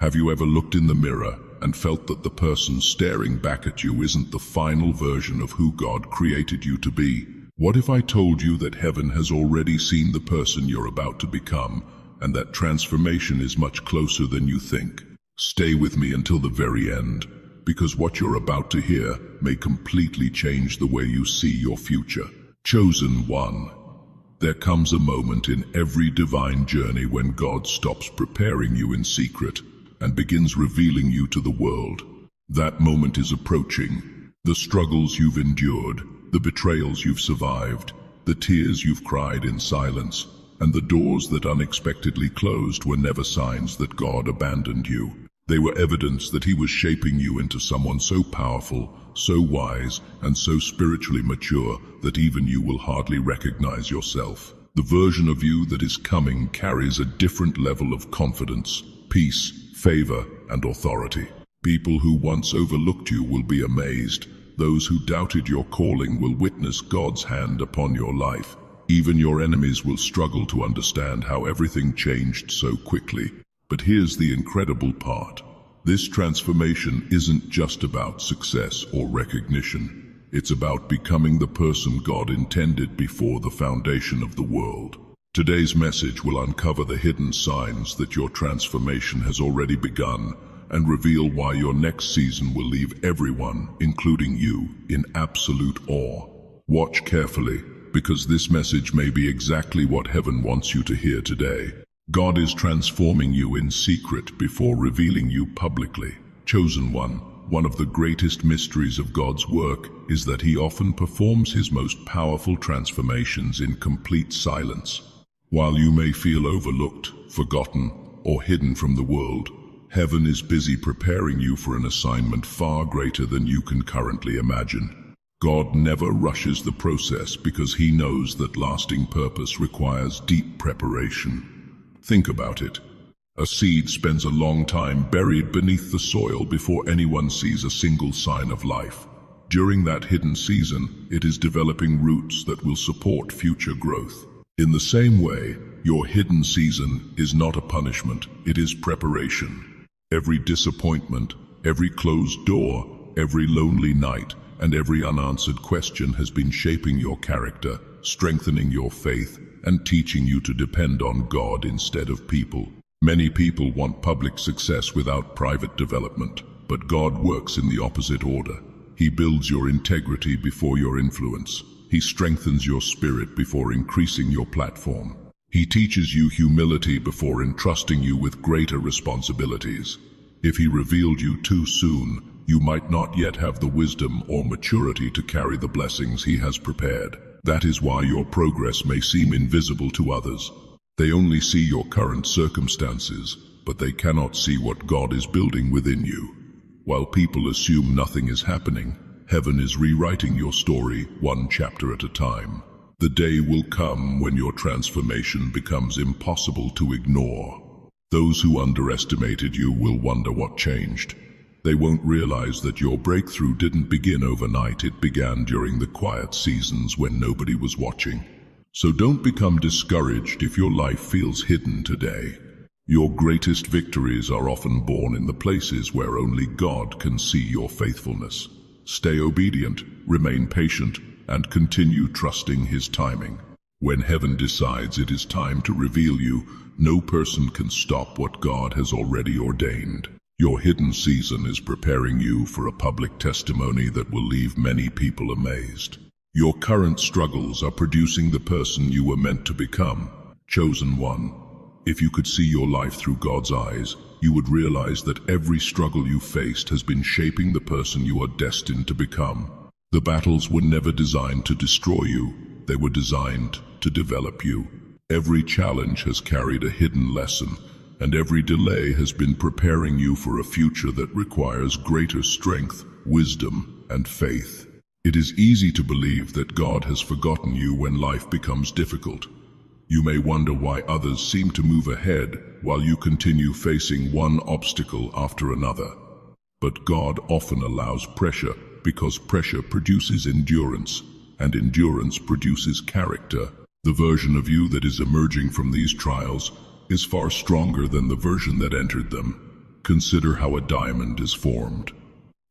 Have you ever looked in the mirror and felt that the person staring back at you isn't the final version of who God created you to be? What if I told you that heaven has already seen the person you're about to become, and that transformation is much closer than you think? Stay with me until the very end, because what you're about to hear may completely change the way you see your future. Chosen one. There comes a moment in every divine journey when God stops preparing you in secret and begins revealing you to the world. That moment is approaching. The struggles you've endured, the betrayals you've survived, the tears you've cried in silence, and the doors that unexpectedly closed were never signs that God abandoned you. They were evidence that He was shaping you into someone so powerful, so wise, and so spiritually mature that even you will hardly recognize yourself. The version of you that is coming carries a different level of confidence, peace, favor, and authority. People who once overlooked you will be amazed. Those who doubted your calling will witness God's hand upon your life. Even your enemies will struggle to understand how everything changed so quickly. But here's the incredible part. This transformation isn't just about success or recognition. It's about becoming the person God intended before the foundation of the world. Today's message will uncover the hidden signs that your transformation has already begun and reveal why your next season will leave everyone, including you, in absolute awe. Watch carefully, because this message may be exactly what heaven wants you to hear today. God is transforming you in secret before revealing you publicly. Chosen one of the greatest mysteries of God's work is that He often performs His most powerful transformations in complete silence. While you may feel overlooked, forgotten, or hidden from the world, heaven is busy preparing you for an assignment far greater than you can currently imagine. God never rushes the process because He knows that lasting purpose requires deep preparation. Think about it. A seed spends a long time buried beneath the soil before anyone sees a single sign of life. During that hidden season, it is developing roots that will support future growth. In the same way, your hidden season is not a punishment, it is preparation. Every disappointment, every closed door, every lonely night, and every unanswered question has been shaping your character, strengthening your faith, and teaching you to depend on God instead of people. Many people want public success without private development, but God works in the opposite order. He builds your integrity before your influence. He strengthens your spirit before increasing your platform. He teaches you humility before entrusting you with greater responsibilities. If He revealed you too soon, you might not yet have the wisdom or maturity to carry the blessings He has prepared. That is why your progress may seem invisible to others. They only see your current circumstances, but they cannot see what God is building within you. While people assume nothing is happening, heaven is rewriting your story one chapter at a time. The day will come when your transformation becomes impossible to ignore. Those who underestimated you will wonder what changed. They won't realize that your breakthrough didn't begin overnight. It began during the quiet seasons when nobody was watching. So don't become discouraged if your life feels hidden today. Your greatest victories are often born in the places where only God can see your faithfulness. Stay obedient, remain patient, and continue trusting His timing. When heaven decides it is time to reveal you, no person can stop what God has already ordained. Your hidden season is preparing you for a public testimony that will leave many people amazed. Your current struggles are producing the person you were meant to become. Chosen one. If you could see your life through God's eyes, you would realize that every struggle you faced has been shaping the person you are destined to become. The battles were never designed to destroy you, they were designed to develop you. Every challenge has carried a hidden lesson, and every delay has been preparing you for a future that requires greater strength, wisdom, and faith. It is easy to believe that God has forgotten you when life becomes difficult. You may wonder why others seem to move ahead while you continue facing one obstacle after another. But God often allows pressure because pressure produces endurance, and endurance produces character. The version of you that is emerging from these trials is far stronger than the version that entered them. Consider how a diamond is formed.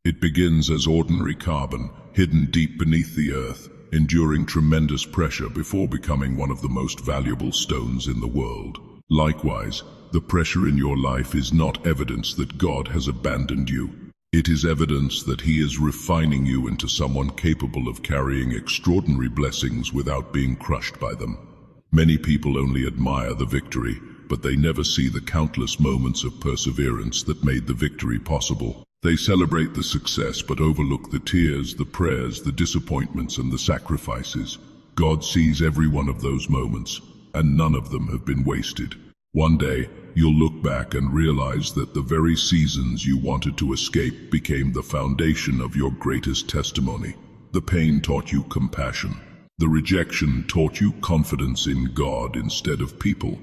It begins as ordinary carbon, hidden deep beneath the earth, enduring tremendous pressure before becoming one of the most valuable stones in the world. Likewise, the pressure in your life is not evidence that God has abandoned you. It is evidence that He is refining you into someone capable of carrying extraordinary blessings without being crushed by them. Many people only admire the victory, but they never see the countless moments of perseverance that made the victory possible. They celebrate the success but overlook the tears, the prayers, the disappointments, and the sacrifices. God sees every one of those moments, and none of them have been wasted. One day, you'll look back and realize that the very seasons you wanted to escape became the foundation of your greatest testimony. The pain taught you compassion. The rejection taught you confidence in God instead of people.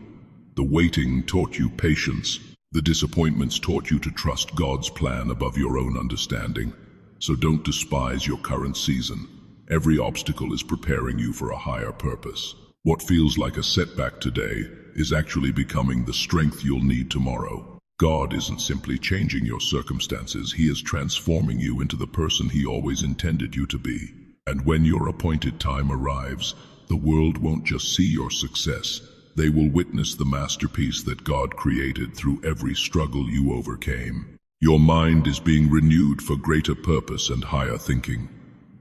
The waiting taught you patience. The disappointments taught you to trust God's plan above your own understanding. So don't despise your current season. Every obstacle is preparing you for a higher purpose. What feels like a setback today is actually becoming the strength you'll need tomorrow. God isn't simply changing your circumstances, He is transforming you into the person He always intended you to be. And when your appointed time arrives, the world won't just see your success, they will witness the masterpiece that God created through every struggle you overcame. Your mind is being renewed for greater purpose and higher thinking.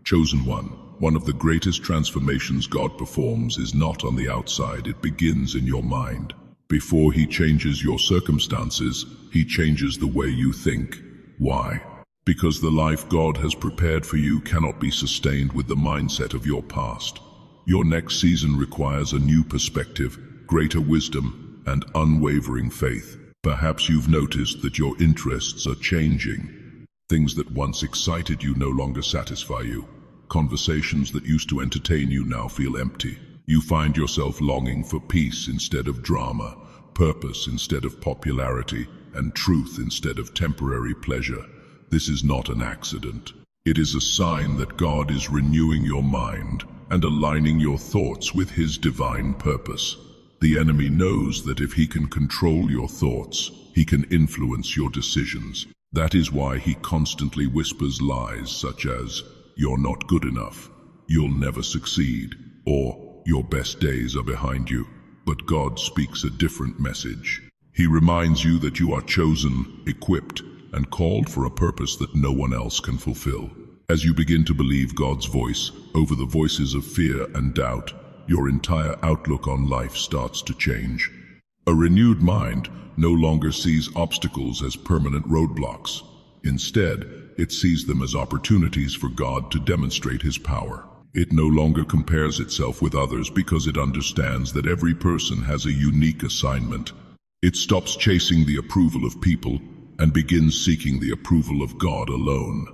Chosen one of the greatest transformations God performs is not on the outside, it begins in your mind. Before He changes your circumstances, He changes the way you think. Why? Because the life God has prepared for you cannot be sustained with the mindset of your past. Your next season requires a new perspective, greater wisdom, and unwavering faith. Perhaps you've noticed that your interests are changing. Things that once excited you no longer satisfy you. Conversations that used to entertain you now feel empty. You find yourself longing for peace instead of drama, purpose instead of popularity, and truth instead of temporary pleasure. This is not an accident. It is a sign that God is renewing your mind and aligning your thoughts with His divine purpose. The enemy knows that if he can control your thoughts, he can influence your decisions. That is why he constantly whispers lies such as, "You're not good enough," "You'll never succeed," or "Your best days are behind you." But God speaks a different message. He reminds you that you are chosen, equipped, and called for a purpose that no one else can fulfill. As you begin to believe God's voice over the voices of fear and doubt, your entire outlook on life starts to change. A renewed mind no longer sees obstacles as permanent roadblocks. Instead, it sees them as opportunities for God to demonstrate His power. It no longer compares itself with others because it understands that every person has a unique assignment. It stops chasing the approval of people and begins seeking the approval of God alone.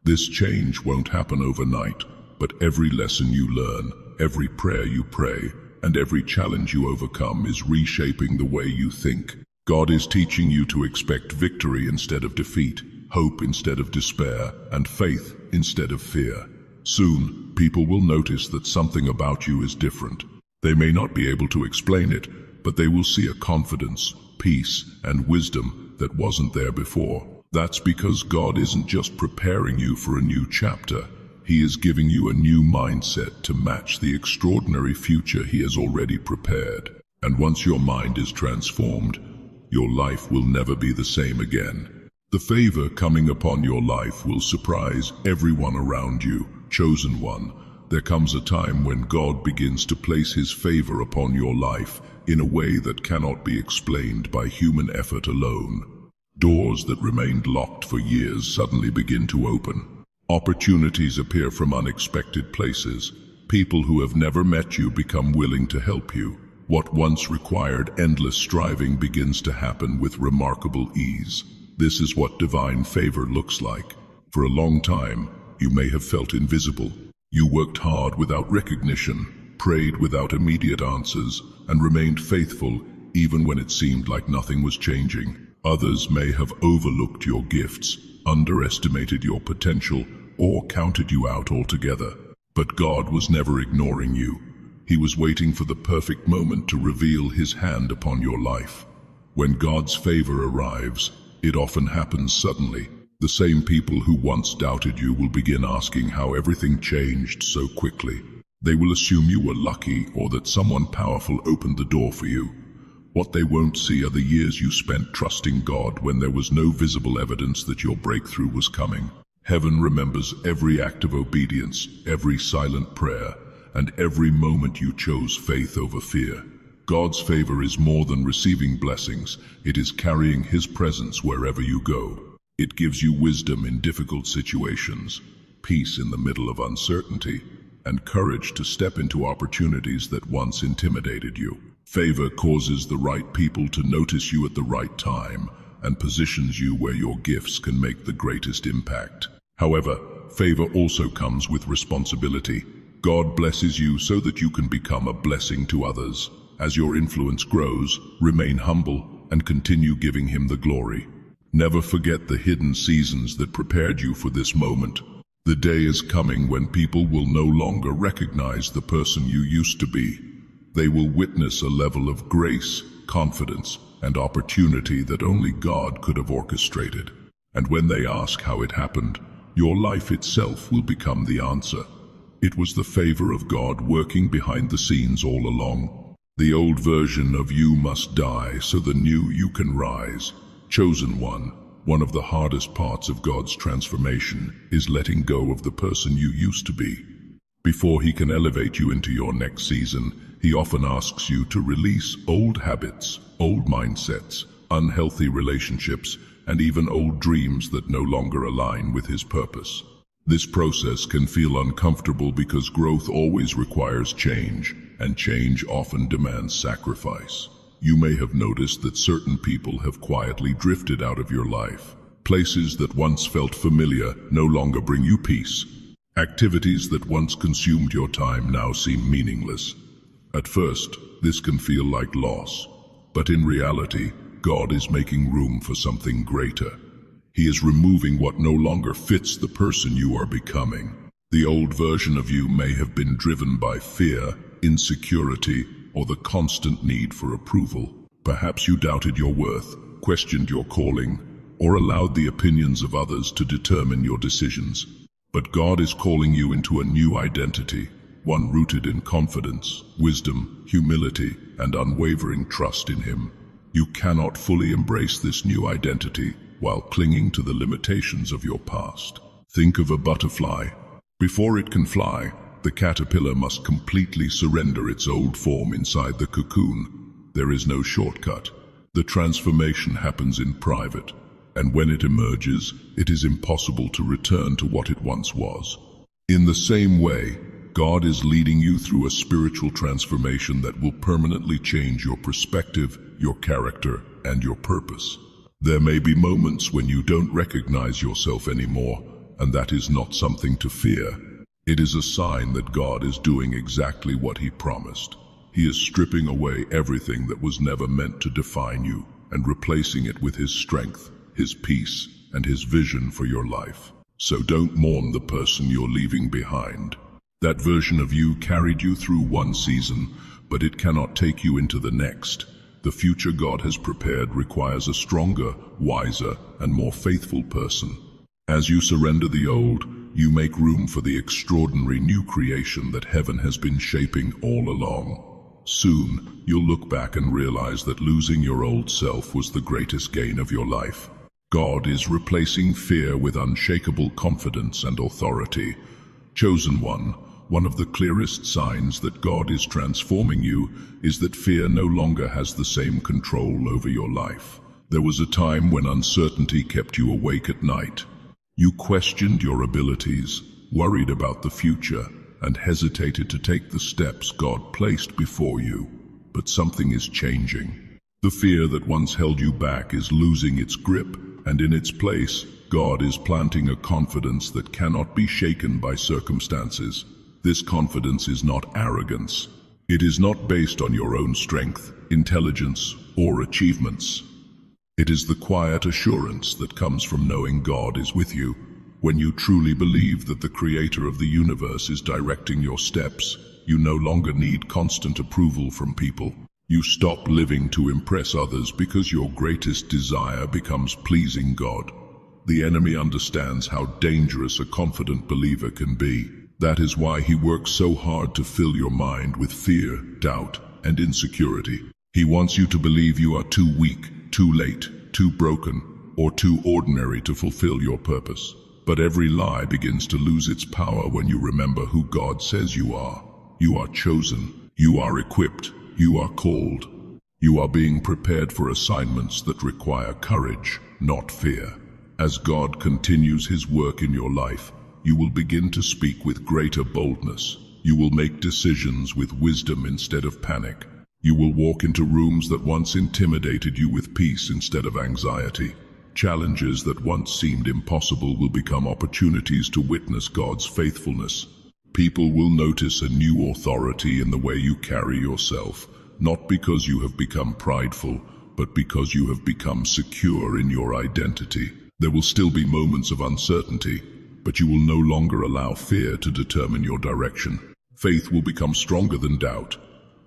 This change won't happen overnight, but every lesson you learn, every prayer you pray, and every challenge you overcome is reshaping the way you think. God is teaching you to expect victory instead of defeat, hope instead of despair, and faith instead of fear. Soon, people will notice that something about you is different. They may not be able to explain it, but they will see a confidence, peace, and wisdom that wasn't there before. That's because God isn't just preparing you for a new chapter. He is giving you a new mindset to match the extraordinary future He has already prepared. And once your mind is transformed, your life will never be the same again. The favor coming upon your life will surprise everyone around you. Chosen one, there comes a time when God begins to place His favor upon your life in a way that cannot be explained by human effort alone. Doors that remained locked for years suddenly begin to open. Opportunities appear from unexpected places. People who have never met you become willing to help you. What once required endless striving begins to happen with remarkable ease. This is what divine favor looks like. For a long time, you may have felt invisible. You worked hard without recognition, prayed without immediate answers, and remained faithful even when it seemed like nothing was changing. Others may have overlooked your gifts, underestimated your potential, or counted you out altogether. But God was never ignoring you. He was waiting for the perfect moment to reveal His hand upon your life. When God's favor arrives, It often happens suddenly. The same people who once doubted you will begin asking how everything changed so quickly. They will assume you were lucky or that someone powerful opened the door for you. What they won't see are the years you spent trusting God when there was no visible evidence that your breakthrough was coming. Heaven remembers every act of obedience, every silent prayer, and every moment you chose faith over fear. God's favor is more than receiving blessings. It is carrying His presence wherever you go. It gives you wisdom in difficult situations, peace in the middle of uncertainty, and courage to step into opportunities that once intimidated you. Favor causes the right people to notice you at the right time and positions you where your gifts can make the greatest impact. However, favor also comes with responsibility. God blesses you so that you can become a blessing to others. As your influence grows, remain humble and continue giving Him the glory. Never forget the hidden seasons that prepared you for this moment. The day is coming when people will no longer recognize the person you used to be. They will witness a level of grace, confidence, and opportunity that only God could have orchestrated. And when they ask how it happened, your life itself will become the answer. It was the favor of God working behind the scenes all along. The old version of you must die so the new you can rise. Chosen one of the hardest parts of God's transformation is letting go of the person you used to be. Before He can elevate you into your next season, He often asks you to release old habits, old mindsets, unhealthy relationships, and even old dreams that no longer align with His purpose. This process can feel uncomfortable because growth always requires change, and change often demands sacrifice. You may have noticed that certain people have quietly drifted out of your life. Places that once felt familiar no longer bring you peace. Activities that once consumed your time now seem meaningless. At first, this can feel like loss, but in reality, God is making room for something greater. He is removing what no longer fits the person you are becoming. The old version of you may have been driven by fear, insecurity, or the constant need for approval. Perhaps you doubted your worth, questioned your calling, or allowed the opinions of others to determine your decisions. But God is calling you into a new identity, one rooted in confidence, wisdom, humility, and unwavering trust in Him. You cannot fully embrace this new identity while clinging to the limitations of your past. Think of a butterfly. Before it can fly, the caterpillar must completely surrender its old form inside the cocoon. There is no shortcut. The transformation happens in private, and when it emerges, it is impossible to return to what it once was. In the same way, God is leading you through a spiritual transformation that will permanently change your perspective, your character, and your purpose. There may be moments when you don't recognize yourself anymore, and that is not something to fear. It is a sign that God is doing exactly what He promised. He is stripping away everything that was never meant to define you and replacing it with His strength, His peace, and His vision for your life. So don't mourn the person you're leaving behind. That version of you carried you through one season, but it cannot take you into the next. The future God has prepared requires a stronger, wiser, and more faithful person. As you surrender the old, you make room for the extraordinary new creation that heaven has been shaping all along. Soon, you'll look back and realize that losing your old self was the greatest gain of your life. God is replacing fear with unshakable confidence and authority. Chosen one of the clearest signs that God is transforming you is that fear no longer has the same control over your life. There was a time when uncertainty kept you awake at night. You questioned your abilities, worried about the future, and hesitated to take the steps God placed before you. But something is changing. The fear that once held you back is losing its grip, and in its place, God is planting a confidence that cannot be shaken by circumstances. This confidence is not arrogance. It is not based on your own strength, intelligence, or achievements. It is the quiet assurance that comes from knowing God is with you. When you truly believe that the Creator of the universe is directing your steps, you no longer need constant approval from people. You stop living to impress others because your greatest desire becomes pleasing God. The enemy understands how dangerous a confident believer can be. That is why he works so hard to fill your mind with fear, doubt, and insecurity. He wants you to believe you are too weak, too late, too broken, or too ordinary to fulfill your purpose. But every lie begins to lose its power when you remember who God says you are. You are chosen. You are equipped. You are called. You are being prepared for assignments that require courage, not fear. As God continues His work in your life, you will begin to speak with greater boldness. You will make decisions with wisdom instead of panic. You will walk into rooms that once intimidated you with peace instead of anxiety. Challenges that once seemed impossible will become opportunities to witness God's faithfulness. People will notice a new authority in the way you carry yourself, not because you have become prideful, but because you have become secure in your identity. There will still be moments of uncertainty, but you will no longer allow fear to determine your direction. Faith will become stronger than doubt.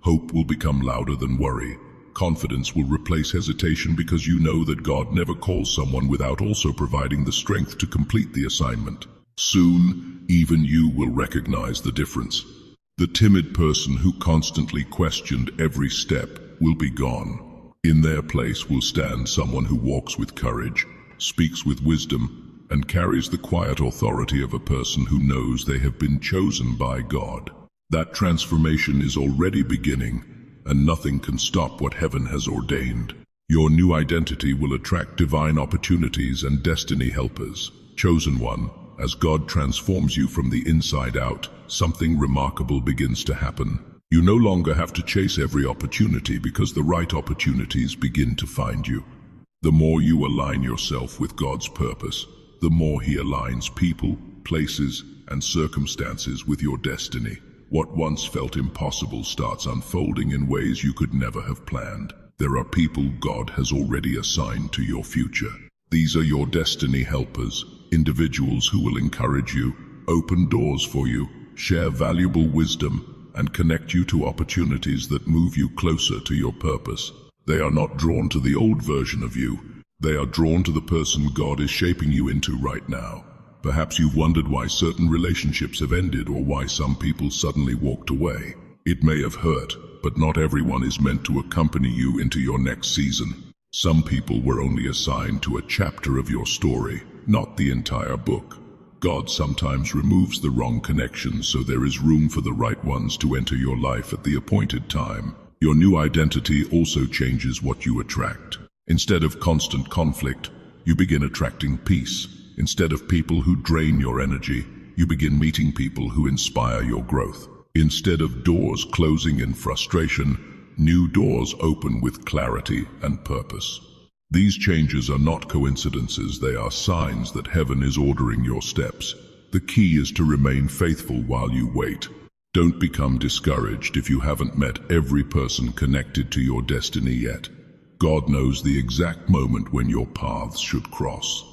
Hope will become louder than worry. Confidence will replace hesitation because you know that God never calls someone without also providing the strength to complete the assignment. Soon, even you will recognize the difference. The timid person who constantly questioned every step will be gone. In their place will stand someone who walks with courage, speaks with wisdom, and carries the quiet authority of a person who knows they have been chosen by God. That transformation is already beginning, and nothing can stop what heaven has ordained. Your new identity will attract divine opportunities and destiny helpers. Chosen one, as God transforms you from the inside out, something remarkable begins to happen. You no longer have to chase every opportunity because the right opportunities begin to find you. The more you align yourself with God's purpose, the more He aligns people, places, and circumstances with your destiny. What once felt impossible starts unfolding in ways you could never have planned. There are people God has already assigned to your future. These are your destiny helpers, individuals who will encourage you, open doors for you, share valuable wisdom, and connect you to opportunities that move you closer to your purpose. They are not drawn to the old version of you. They are drawn to the person God is shaping you into right now. Perhaps you've wondered why certain relationships have ended or why some people suddenly walked away. It may have hurt, but not everyone is meant to accompany you into your next season. Some people were only assigned to a chapter of your story, not the entire book. God sometimes removes the wrong connections so there is room for the right ones to enter your life at the appointed time. Your new identity also changes what you attract. Instead of constant conflict, you begin attracting peace. Instead of people who drain your energy, you begin meeting people who inspire your growth. Instead of doors closing in frustration, new doors open with clarity and purpose. These changes are not coincidences, they are signs that heaven is ordering your steps. The key is to remain faithful while you wait. Don't become discouraged if you haven't met every person connected to your destiny yet. God knows the exact moment when your paths should cross.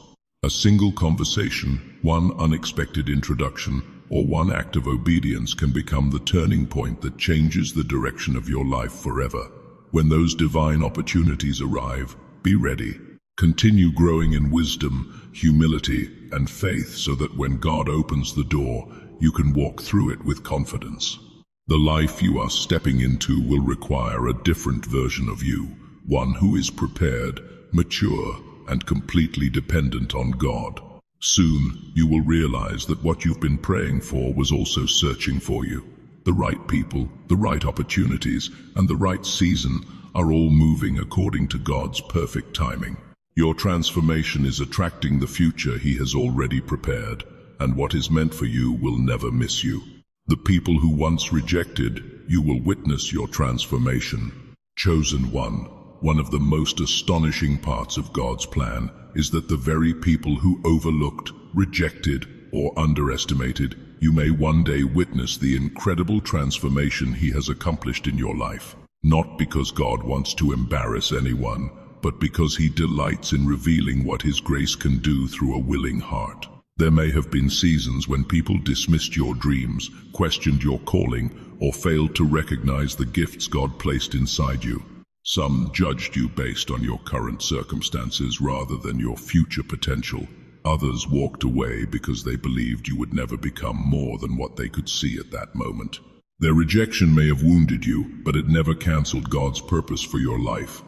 A single conversation, one unexpected introduction, or one act of obedience can become the turning point that changes the direction of your life forever. When those divine opportunities arrive, be ready. Continue growing in wisdom, humility, and faith so that when God opens the door, you can walk through it with confidence. The life you are stepping into will require a different version of you, one who is prepared, mature, and completely dependent on God. Soon, you will realize that what you've been praying for was also searching for you. The right people, the right opportunities, and the right season are all moving according to God's perfect timing. Your transformation is attracting the future He has already prepared, and what is meant for you will never miss you. The people who once rejected you will witness your transformation. Chosen one. One of the most astonishing parts of God's plan is that the very people who overlooked, rejected, or underestimated you may one day witness the incredible transformation He has accomplished in your life. Not because God wants to embarrass anyone, but because He delights in revealing what His grace can do through a willing heart. There may have been seasons when people dismissed your dreams, questioned your calling, or failed to recognize the gifts God placed inside you. Some judged you based on your current circumstances rather than your future potential. Others walked away because they believed you would never become more than what they could see at that moment. Their rejection may have wounded you, but it never canceled God's purpose for your life.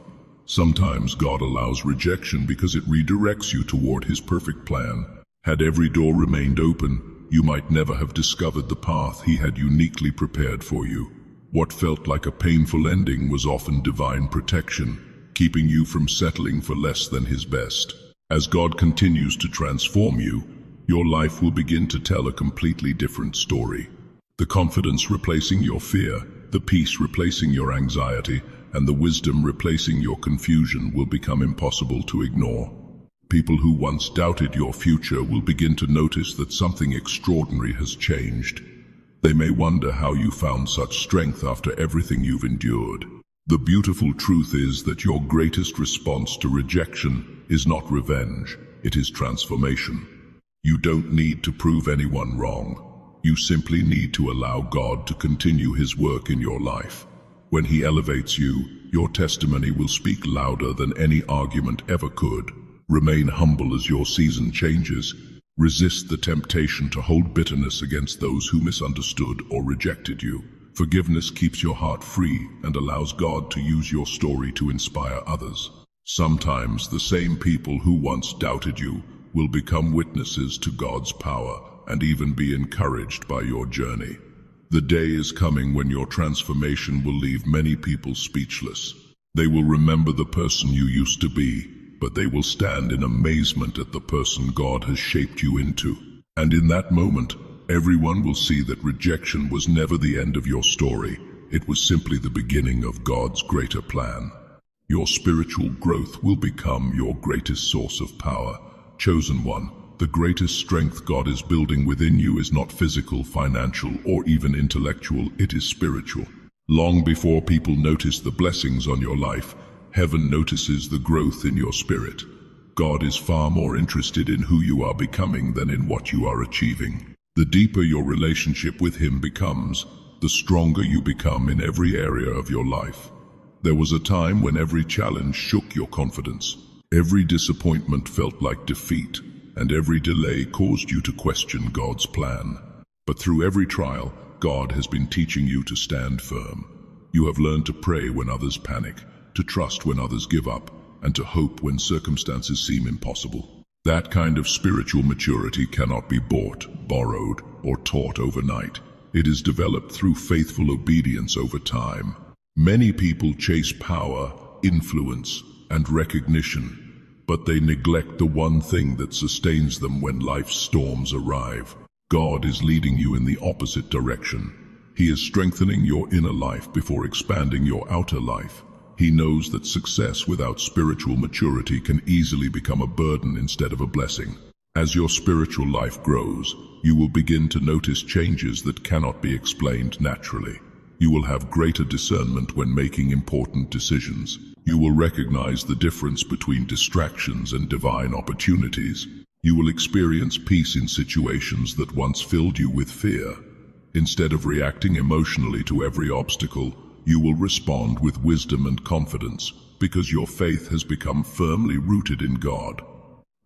Sometimes God allows rejection because it redirects you toward His perfect plan. Had every door remained open, you might never have discovered the path He had uniquely prepared for you. What felt like a painful ending was often divine protection, keeping you from settling for less than His best. As God continues to transform you, your life will begin to tell a completely different story. The confidence replacing your fear, the peace replacing your anxiety, and the wisdom replacing your confusion will become impossible to ignore. People who once doubted your future will begin to notice that something extraordinary has changed. They may wonder how you found such strength after everything you've endured. The beautiful truth is that your greatest response to rejection is not revenge, it is transformation. You don't need to prove anyone wrong. You simply need to allow God to continue His work in your life. When He elevates you, your testimony will speak louder than any argument ever could. Remain humble as your season changes. Resist the temptation to hold bitterness against those who misunderstood or rejected you. Forgiveness keeps your heart free and allows God to use your story to inspire others. Sometimes the same people who once doubted you will become witnesses to God's power and even be encouraged by your journey. The day is coming when your transformation will leave many people speechless. They will remember the person you used to be, but they will stand in amazement at the person God has shaped you into. And in that moment, everyone will see that rejection was never the end of your story. It was simply the beginning of God's greater plan. Your spiritual growth will become your greatest source of power. Chosen one, the greatest strength God is building within you is not physical, financial, or even intellectual, it is spiritual. Long before people notice the blessings on your life, heaven notices the growth in your spirit. God is far more interested in who you are becoming than in what you are achieving. The deeper your relationship with Him becomes, the stronger you become in every area of your life. There was a time when every challenge shook your confidence. Every disappointment felt like defeat, and every delay caused you to question God's plan. But through every trial, God has been teaching you to stand firm. You have learned to pray when others panic, to trust when others give up, and to hope when circumstances seem impossible. That kind of spiritual maturity cannot be bought, borrowed, or taught overnight. It is developed through faithful obedience over time. Many people chase power, influence, and recognition, but they neglect the one thing that sustains them when life's storms arrive. God is leading you in the opposite direction. He is strengthening your inner life before expanding your outer life. He knows that success without spiritual maturity can easily become a burden instead of a blessing. As your spiritual life grows, you will begin to notice changes that cannot be explained naturally. You will have greater discernment when making important decisions. You will recognize the difference between distractions and divine opportunities. You will experience peace in situations that once filled you with fear. Instead of reacting emotionally to every obstacle, you will respond with wisdom and confidence, because your faith has become firmly rooted in God.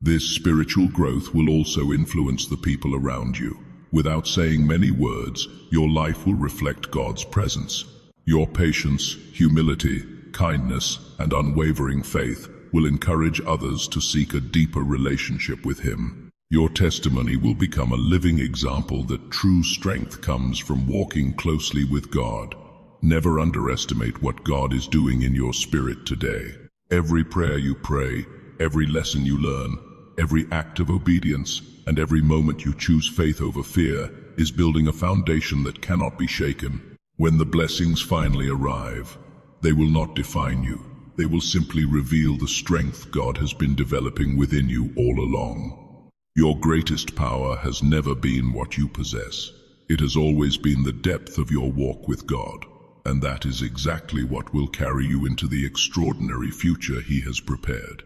This spiritual growth will also influence the people around you. Without saying many words, your life will reflect God's presence. Your patience, humility, kindness, and unwavering faith will encourage others to seek a deeper relationship with Him. Your testimony will become a living example that true strength comes from walking closely with God. Never underestimate what God is doing in your spirit today. Every prayer you pray, every lesson you learn, every act of obedience, and every moment you choose faith over fear is building a foundation that cannot be shaken. When the blessings finally arrive, they will not define you. They will simply reveal the strength God has been developing within you all along. Your greatest power has never been what you possess. It has always been the depth of your walk with God. And that is exactly what will carry you into the extraordinary future He has prepared.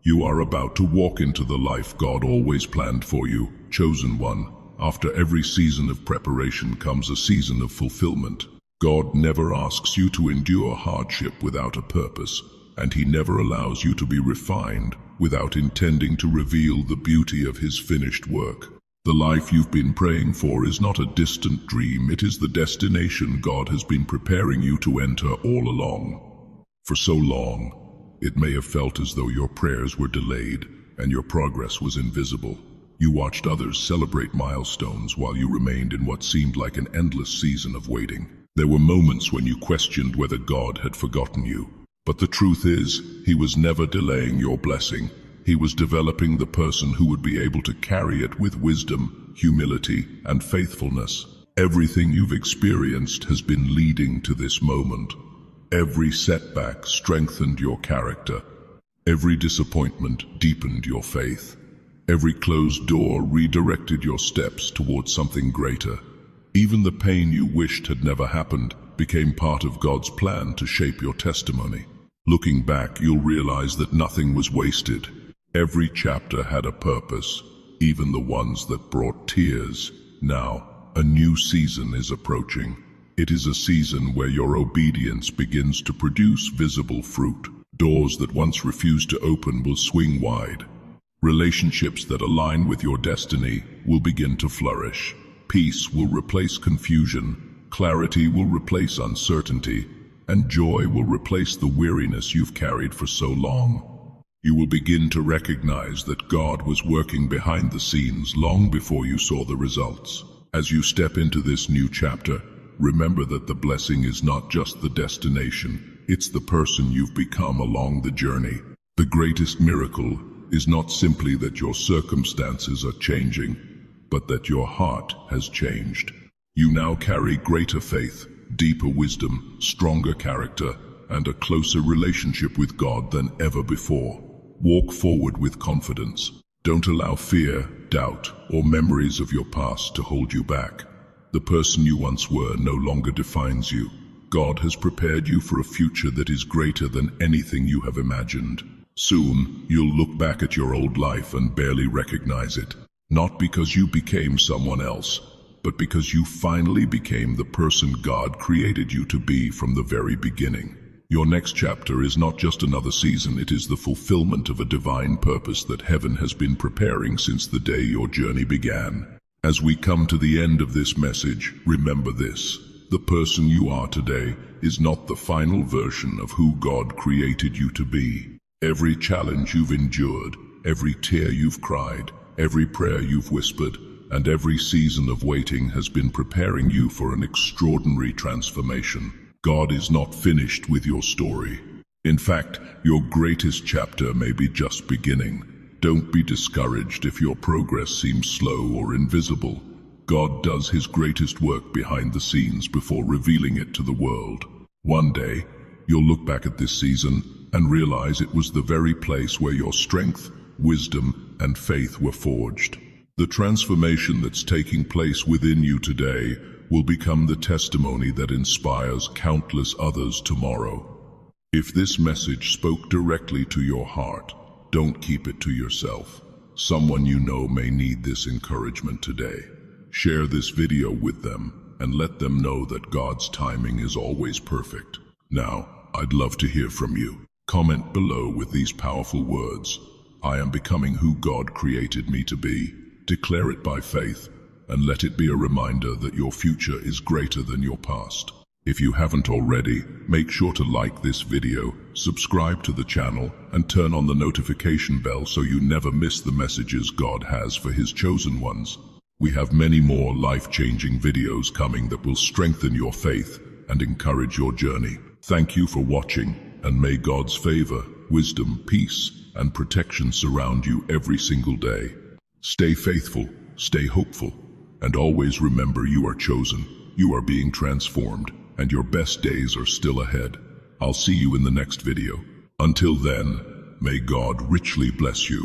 You are about to walk into the life God always planned for you, chosen one. After every season of preparation comes a season of fulfillment. God never asks you to endure hardship without a purpose, and He never allows you to be refined without intending to reveal the beauty of His finished work. The life you've been praying for is not a distant dream, it is the destination God has been preparing you to enter all along. For so long, it may have felt as though your prayers were delayed and your progress was invisible. You watched others celebrate milestones while you remained in what seemed like an endless season of waiting. There were moments when you questioned whether God had forgotten you. But the truth is, He was never delaying your blessing. He was developing the person who would be able to carry it with wisdom, humility, and faithfulness. Everything you've experienced has been leading to this moment. Every setback strengthened your character. Every disappointment deepened your faith. Every closed door redirected your steps towards something greater. Even the pain you wished had never happened became part of God's plan to shape your testimony. Looking back, you'll realize that nothing was wasted. Every chapter had a purpose, even the ones that brought tears. Now, a new season is approaching. It is a season where your obedience begins to produce visible fruit. Doors that once refused to open will swing wide. Relationships that align with your destiny will begin to flourish. Peace will replace confusion, clarity will replace uncertainty, and joy will replace the weariness you've carried for so long. You will begin to recognize that God was working behind the scenes long before you saw the results. As you step into this new chapter, remember that the blessing is not just the destination, it's the person you've become along the journey. The greatest miracle is not simply that your circumstances are changing, but that your heart has changed. You now carry greater faith, deeper wisdom, stronger character, and a closer relationship with God than ever before. Walk forward with confidence. Don't allow fear, doubt, or memories of your past to hold you back. The person you once were no longer defines you. God has prepared you for a future that is greater than anything you have imagined. Soon, you'll look back at your old life and barely recognize it. Not because you became someone else, but because you finally became the person God created you to be from the very beginning. Your next chapter is not just another season, it is the fulfillment of a divine purpose that heaven has been preparing since the day your journey began. As we come to the end of this message, remember this: the person you are today is not the final version of who God created you to be. Every challenge you've endured, every tear you've cried, every prayer you've whispered, and every season of waiting has been preparing you for an extraordinary transformation. God is not finished with your story. In fact, your greatest chapter may be just beginning. Don't be discouraged if your progress seems slow or invisible. God does His greatest work behind the scenes before revealing it to the world. One day, you'll look back at this season and realize it was the very place where your strength, wisdom, and faith were forged. The transformation that's taking place within you today will become the testimony that inspires countless others tomorrow. If this message spoke directly to your heart, don't keep it to yourself. Someone you know may need this encouragement today. Share this video with them and let them know that God's timing is always perfect. Now, I'd love to hear from you. Comment below with these powerful words: I am becoming who God created me to be. Declare it by faith, and let it be a reminder that your future is greater than your past. If you haven't already, make sure to like this video, subscribe to the channel, and turn on the notification bell so you never miss the messages God has for His chosen ones. We have many more life-changing videos coming that will strengthen your faith and encourage your journey. Thank you for watching, and may God's favor, wisdom, peace, and protection surround you every single day. Stay faithful, stay hopeful, and always remember you are chosen, you are being transformed, and your best days are still ahead. I'll see you in the next video. Until then, may God richly bless you.